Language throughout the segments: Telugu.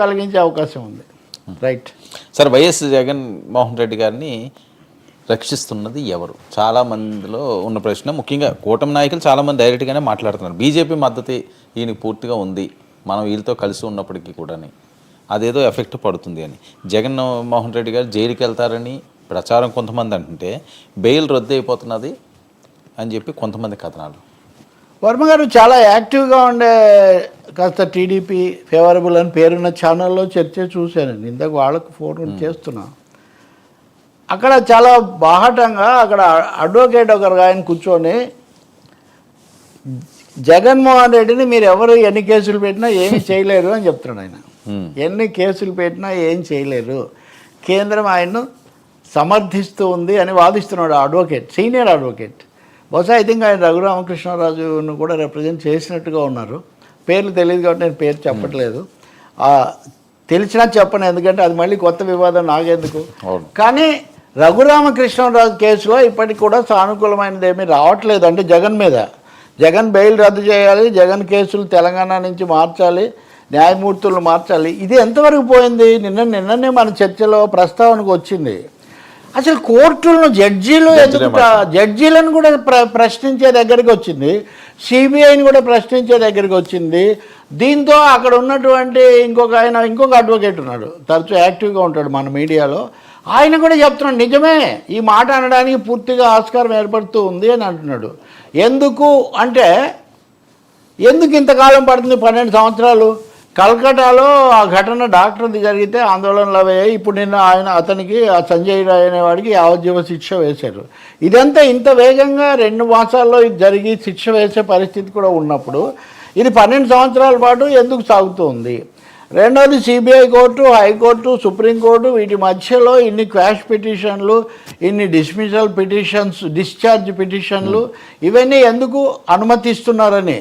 కలిగించే అవకాశం ఉంది. Right sir, YS Jaganmohan Reddy గారిని రక్షిస్తున్నది ఎవరు? చాలా మందిలో ఉన్న ప్రశ్న. ముఖ్యంగా కూటమి నాయకులు చాలామంది డైరెక్ట్గానే మాట్లాడుతున్నారు, బీజేపీ మద్దతు ఈయనకి పూర్తిగా ఉంది, మనం వీళ్ళతో కలిసి ఉన్నప్పటికీ కూడా అదేదో ఎఫెక్ట్ పడుతుంది అని. జగన్మోహన్ రెడ్డి గారు జైలుకి వెళ్తారని ప్రచారం కొంతమంది అంటుంటే, బెయిల్ రద్దు అయిపోతున్నది అని చెప్పి కొంతమంది కథనాలు. వర్మ గారు చాలా యాక్టివ్గా ఉండే కాస్త టీడీపీ ఫేవరబుల్ అని పేరున్న ఛానల్లో చర్చ చూశానండి. ఇందాక వాళ్ళకు ఫోన్ చేస్తున్నా. అక్కడ చాలా బాహటంగా అక్కడ అడ్వకేట్ ఒకరు ఆయన కూర్చొని జగన్మోహన్ రెడ్డిని మీరు ఎవరు ఎన్ని కేసులు పెట్టినా ఏమి చేయలేరు అని చెప్తున్నాడు ఆయన. ఎన్ని కేసులు పెట్టినా ఏం చేయలేరు, కేంద్రం ఆయన్ను సమర్థిస్తూ ఉంది అని వాదిస్తున్నాడు అడ్వకేట్, సీనియర్ అడ్వకేట్. బహుశా ఐ థింక్ ఆయన రఘురామకృష్ణరాజును కూడా రిప్రజెంట్ చేసినట్టుగా ఉన్నారు. పేర్లు తెలియదు కాబట్టి నేను పేరు చెప్పట్లేదు. తెలిసినా చెప్పను, ఎందుకంటే అది మళ్ళీ కొత్త వివాదం నాకెందుకు. కానీ రఘురామకృష్ణరాజు కేసులో ఇప్పటికి కూడా సానుకూలమైనది ఏమీ రావట్లేదు. అంటే జగన్ మీద, జగన్ బెయిల్ రద్దు చేయాలి, జగన్ కేసులు తెలంగాణ నుంచి మార్చాలి, న్యాయమూర్తులను మార్చాలి. ఇది ఎంతవరకు పోయింది? నిన్ననే మన చర్చలో ప్రస్తావనకు వచ్చింది. అసలు కోర్టులను జడ్జీలను కూడా ప్రశ్నించే దగ్గరికి వచ్చింది, సిబిఐని కూడా ప్రశ్నించే దగ్గరికి వచ్చింది. దీంతో అక్కడ ఉన్నటువంటి ఇంకొక అడ్వకేట్ ఉన్నాడు, తరచూ యాక్టివ్గా ఉంటాడు మన మీడియాలో. ఆయన కూడా చెప్తున్నాడు, నిజమే, ఈ మాట అనడానికి పూర్తిగా ఆస్కారం ఏర్పడుతూ ఉంది అని అంటున్నాడు. ఎందుకు ఇంతకాలం పడుతుంది? 12 సంవత్సరాలు. కల్కటాలో ఆ ఘటన డాక్టర్ది జరిగితే ఆందోళనలు అయ్యాయి. ఇప్పుడు నిన్న అతనికి ఆ సంజయ్ రాయ్ అనేవాడికి యావజ్జీవ శిక్ష వేశారు. ఇదంతా ఇంత వేగంగా 2 మాసాల్లో ఇది జరిగి శిక్ష వేసే పరిస్థితి కూడా ఉన్నప్పుడు ఇది 12 సంవత్సరాల పాటు ఎందుకు సాగుతూ ఉంది? రెండోది, సిబిఐ కోర్టు, హైకోర్టు, సుప్రీంకోర్టు, వీటి మధ్యలో ఇన్ని క్వాష్ పిటిషన్లు, ఇన్ని డిస్మిసల్ పిటిషన్స్, డిశ్చార్జ్ పిటిషన్లు, ఇవన్నీ ఎందుకు అనుమతిస్తున్నారని.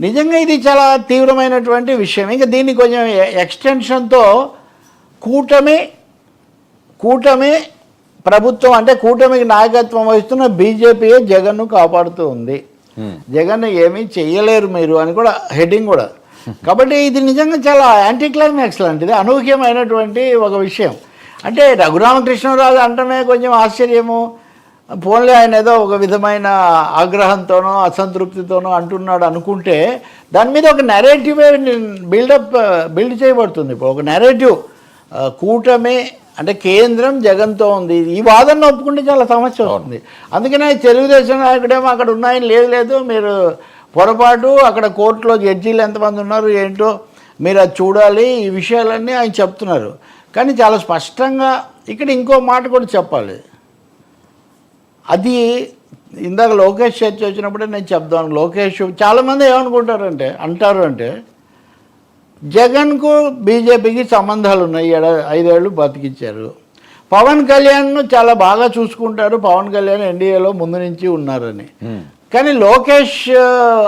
నిజంగా ఇది చాలా తీవ్రమైనటువంటి విషయం. ఇంకా దీన్ని కొంచెం ఎక్స్టెన్షన్తో కూటమి ప్రభుత్వం, అంటే కూటమికి నాయకత్వం వహిస్తున్న బీజేపీయే జగన్ను కాపాడుతూ ఉంది. జగన్ ఏమీ చెయ్యలేరు మీరు అని కూడా హెడ్డింగ్ కూడా. కాబట్టి ఇది నిజంగా చాలా యాంటీ క్లైమాక్స్ లాంటిది, అనూహ్యమైనటువంటి ఒక విషయం. అంటే రఘురామకృష్ణరాజు అంటమే కొంచెం ఆశ్చర్యము. పోన్లే, ఆయన ఏదో ఒక విధమైన ఆగ్రహంతోనో అసంతృప్తితోనో అంటున్నాడు అనుకుంటే, దాని మీద ఒక నెరేటివే బిల్డ్ చేయబడుతుంది. ఇప్పుడు ఒక నెరేటివ్, కూటమి అంటే కేంద్రం జగన్తో ఉంది, ఈ వాదన ఒప్పుకుంటే చాలా సమస్య వస్తుంది. అందుకనే తెలుగుదేశం నాయకుడేమో అక్కడ ఉన్నాయని లేదు, మీరు పొరపాటు, అక్కడ కోర్టులో జడ్జీలు ఎంతమంది ఉన్నారు ఏంటో మీరు అది చూడాలి, ఈ విషయాలన్నీ ఆయన చెప్తున్నారు. కానీ చాలా స్పష్టంగా ఇక్కడ ఇంకో మాట కూడా చెప్పాలి. అది ఇందాక లోకేష్ చర్చ వచ్చినప్పుడే నేను చెప్తాను. లోకేష్ చాలామంది అంటారు అంటే జగన్కు బీజేపీకి సంబంధాలు ఉన్నాయి, 5 ఏళ్ళు బతికిచ్చారు. పవన్ కళ్యాణ్ను చాలా బాగా చూసుకుంటారు, పవన్ కళ్యాణ్ ఎన్డీఏలో ముందు నుంచి ఉన్నారని. కానీ లోకేష్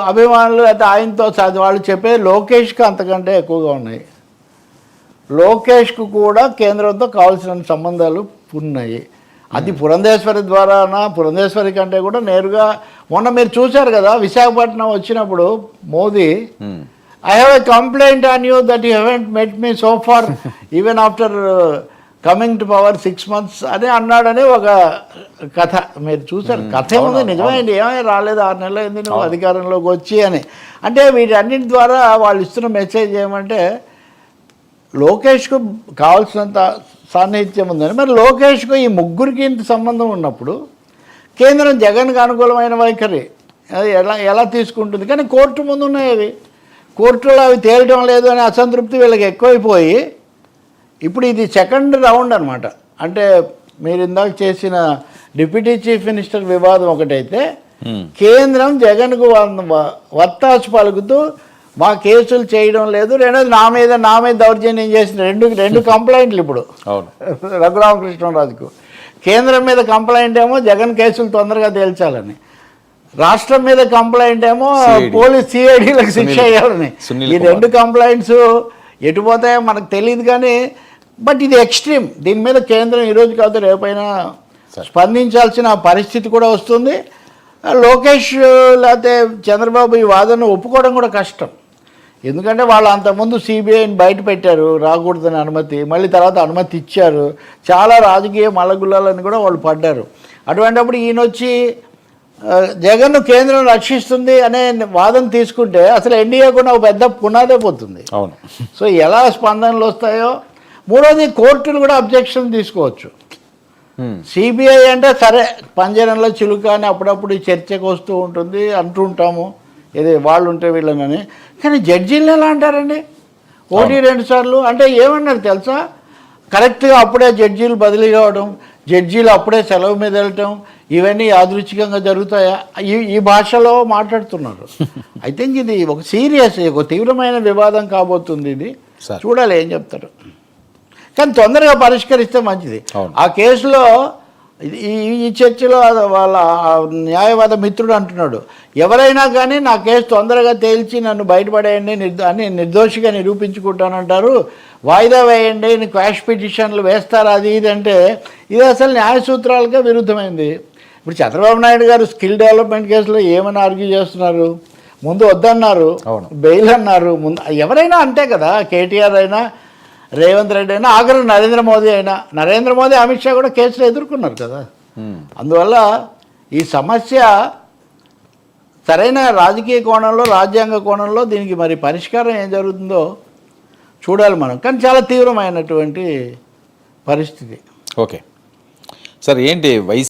అభిమానులు అయితే ఆయనతో వాళ్ళు చెప్పేది లోకేష్కి అంతకంటే ఎక్కువగా ఉన్నాయి. లోకేష్కు కూడా కేంద్రంతో కావాల్సిన సంబంధాలు ఉన్నాయి. అది పురంధేశ్వరి ద్వారానా, పురంధేశ్వరి కంటే కూడా నేరుగా. మొన్న మీరు చూశారు కదా, విశాఖపట్నం వచ్చినప్పుడు Modi, I have a complaint on you that you haven't met me so far even after coming to power 6 months అని అన్నాడని ఒక కథ మీరు చూశారు. కథ ఏముంది, నిజమైంది, ఏమీ రాలేదు, 6 నెలలు అయింది నువ్వు అధికారంలోకి వచ్చి అని. అంటే వీటన్నిటి ద్వారా వాళ్ళు ఇస్తున్న మెసేజ్ ఏమంటే లోకేష్కు కావాల్సినంత సాన్నిహిత్యం ఉందని. మరి లోకేష్కు ఈ ముగ్గురికి ఇంత సంబంధం ఉన్నప్పుడు కేంద్రం జగన్కి అనుకూలమైన వైఖరి ఎలా తీసుకుంటుంది? కానీ కోర్టు ముందు ఉన్నాయి అవి, కోర్టులో అవి తేలడం లేదు అనే అసంతృప్తి వీళ్ళకి ఎక్కువైపోయి ఇప్పుడు ఇది 2nd రౌండ్ అనమాట. అంటే మీరు ఇందాక చేసిన డిప్యూటీ చీఫ్ మినిస్టర్ వివాదం ఒకటైతే, కేంద్రం జగన్కు వత్తాసు పలుకుతూ మా కేసులు చేయడం లేదు, రెండోది నా మీద దౌర్జన్యం చేసిన రెండు కంప్లైంట్లు ఇప్పుడు రఘురామకృష్ణరాజుకు. కేంద్రం మీద కంప్లైంట్ ఏమో జగన్ కేసులు తొందరగా తేల్చాలని, రాష్ట్రం మీద కంప్లైంట్ ఏమో పోలీస్ సిఐడీలకు శిక్ష అయ్యాలని. ఈ 2 కంప్లైంట్స్ ఎటుపోతాయో మనకు తెలియదు. కానీ బట్ ఇది ఎక్స్ట్రీమ్. దీని మీద కేంద్రం ఈరోజు కాదు రేపైనా స్పందించాల్సిన పరిస్థితి కూడా వస్తుంది. లోకేష్ లేకపోతే చంద్రబాబు ఈ వాదనను ఒప్పుకోవడం కూడా కష్టం. ఎందుకంటే వాళ్ళు అంతకుముందు సిబిఐని బయట పెట్టారు రాకూడదని అనుమతి, మళ్ళీ తర్వాత అనుమతి ఇచ్చారు, చాలా రాజకీయ మల్లగుల్లాలని కూడా వాళ్ళు పడ్డారు. అటువంటిప్పుడు ఈయన వచ్చి జగన్ను కేంద్రం రక్షిస్తుంది అనే వాదన తీసుకుంటే అసలు ఎన్డీఏ కూడా ఒక పెద్ద పునాదే పోతుంది. అవును. సో ఎలా స్పందనలు వస్తాయో. మూడోది కోర్టులు కూడా అబ్జెక్షన్ తీసుకోవచ్చు. సిబిఐ అంటే సరే పంజరంలో చిలుక అని అప్పుడప్పుడు ఈ చర్చకు వస్తూ ఉంటుంది, అంటూ ఉంటాము ఇది వాళ్ళు ఉంటే వీళ్ళనని. కానీ జడ్జీలు ఎలా అంటారండి 1-2 సార్లు? అంటే ఏమన్నారు తెలుసా, కరెక్ట్గా అప్పుడే జడ్జీలు బదిలీ కావడం, జడ్జీలు అప్పుడే సెలవు మీద వెళ్ళటం, ఇవన్నీ యాదృచ్ఛికంగా జరుగుతాయా? ఈ భాషలో మాట్లాడుతున్నారు. ఐ థింక్ ఇది ఒక సీరియస్, ఒక తీవ్రమైన వివాదం కాబోతుంది. ఇది చూడాలి ఏం చెప్తారు. కానీ తొందరగా పరిష్కరిస్తే మంచిది. ఆ కేసులో ఈ చర్చలో వాళ్ళ న్యాయవాద మిత్రుడు అంటున్నాడు, ఎవరైనా కానీ నా కేసు తొందరగా తేల్చి నన్ను బయటపడేయండి అని నిర్దోషిగా నిరూపించుకుంటానంటారు, వాయిదా వేయండి, క్వాష్ పిటిషన్లు వేస్తారు, అది ఇది అంటే ఇది అసలు న్యాయ సూత్రాలకే విరుద్ధమైంది. ఇప్పుడు చంద్రబాబు నాయుడు గారు స్కిల్ డెవలప్మెంట్ కేసులో ఏమని ఆర్గ్యూ చేస్తున్నారు? ముందు వద్దన్నారు, బెయిల్ అన్నారు. ముందు ఎవరైనా అంతే కదా, కేటీఆర్ అయినా, రేవంత్ రెడ్డి అయినా, ఆఖరు నరేంద్ర మోదీ అయినా. నరేంద్ర మోదీ, అమిత్ షా కూడా కేసులు ఎదుర్కొన్నారు కదా. అందువల్ల ఈ సమస్య సరైన రాజకీయ కోణంలో, రాజ్యాంగ కోణంలో దీనికి మరి పరిష్కారం ఏం జరుగుతుందో చూడాలి మనం. కానీ చాలా తీవ్రమైనటువంటి పరిస్థితి. ఓకే సార్, ఏంటి